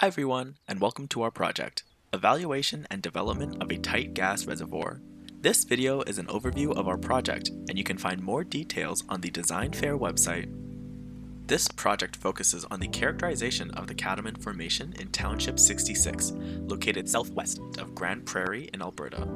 Hi everyone, and welcome to our project, Evaluation and Development of a Tight Gas Reservoir. This video is an overview of our project, and you can find more details on the Design Fair website. This project focuses on the characterization of the Capstone Formation in Township 66, located southwest of Grand Prairie in Alberta.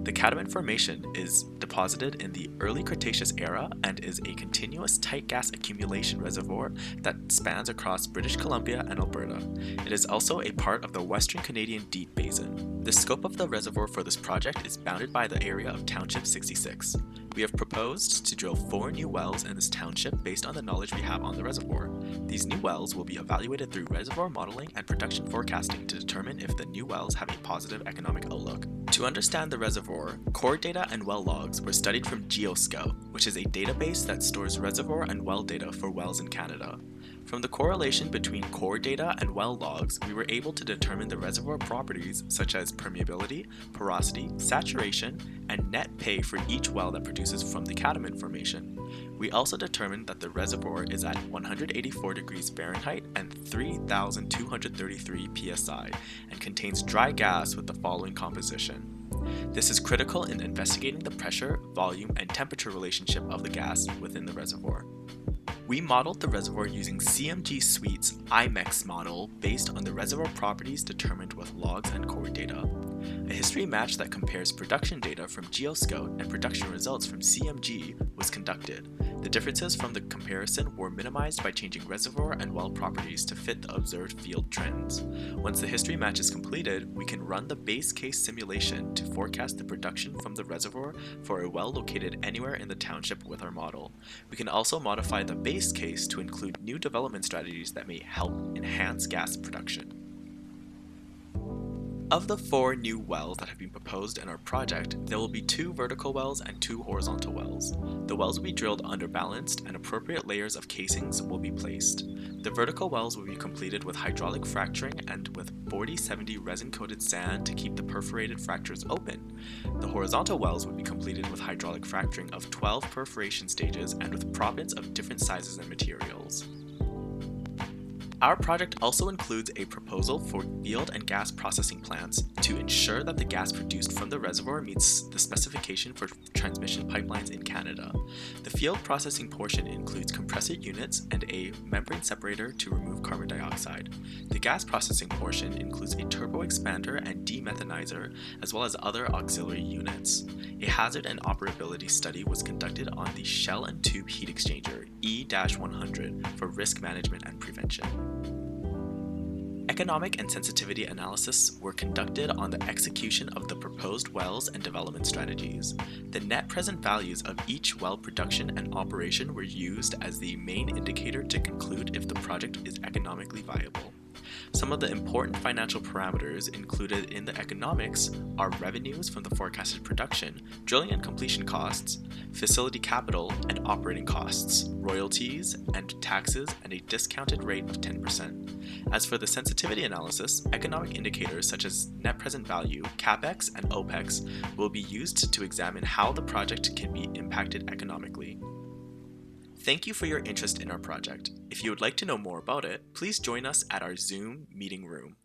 The Capstone Formation is deposited in the early Cretaceous era and is a continuous tight gas accumulation reservoir that spans across British Columbia and Alberta. It is also a part of the Western Canadian Deep Basin. The scope of the reservoir for this project is bounded by the area of Township 66. We have proposed to drill 4 new wells in this township based on the knowledge we have on the reservoir. These new wells will be evaluated through reservoir modeling and production forecasting to determine if the new wells have a positive economic outlook. To understand the reservoir, core data and well logs were studied from GeoScout, which is a database that stores reservoir and well data for wells in Canada. From the correlation between core data and well logs, we were able to determine the reservoir properties such as permeability, porosity, saturation, and net pay for each well that produces from the Capstone Formation. We also determined that the reservoir is at 184 degrees Fahrenheit and 3,233 psi and contains dry gas with the following composition. This is critical in investigating the pressure, volume, and temperature relationship of the gas within the reservoir. We modeled the reservoir using CMG Suite's IMEX model based on the reservoir properties determined with logs and core data. A history match that compares production data from GeoScout and production results from CMG was conducted. The differences from the comparison were minimized by changing reservoir and well properties to fit the observed field trends. Once the history match is completed, we can run the base case simulation to forecast the production from the reservoir for a well located anywhere in the township with our model. We can also modify the base case to include new development strategies that may help enhance gas production. Of the 4 new wells that have been proposed in our project, there will be 2 vertical wells and 2 horizontal wells. The wells will be drilled under balanced and appropriate layers of casings will be placed. The vertical wells will be completed with hydraulic fracturing and with 40-70 resin-coated sand to keep the perforated fractures open. The horizontal wells will be completed with hydraulic fracturing of 12 perforation stages and with proppants of different sizes and materials. Our project also includes a proposal for field and gas processing plants to ensure that the gas produced from the reservoir meets the specification for transmission pipelines in Canada. The field processing portion includes compressor units and a membrane separator to remove carbon dioxide. The gas processing portion includes a turbo expander and demethanizer, as well as other auxiliary units. A hazard and operability study was conducted on the shell and tube heat exchanger E-100 for risk management and prevention. Economic and sensitivity analysis were conducted on the execution of the proposed wells and development strategies. The net present values of each well production and operation were used as the main indicator to conclude if the project is economically viable. Some of the important financial parameters included in the economics are revenues from the forecasted production, drilling and completion costs, facility capital and operating costs, royalties and taxes, and a discounted rate of 10%. As for the sensitivity analysis, economic indicators such as net present value, CapEx, and OpEx will be used to examine how the project can be impacted economically. Thank you for your interest in our project. If you would like to know more about it, please join us at our Zoom meeting room.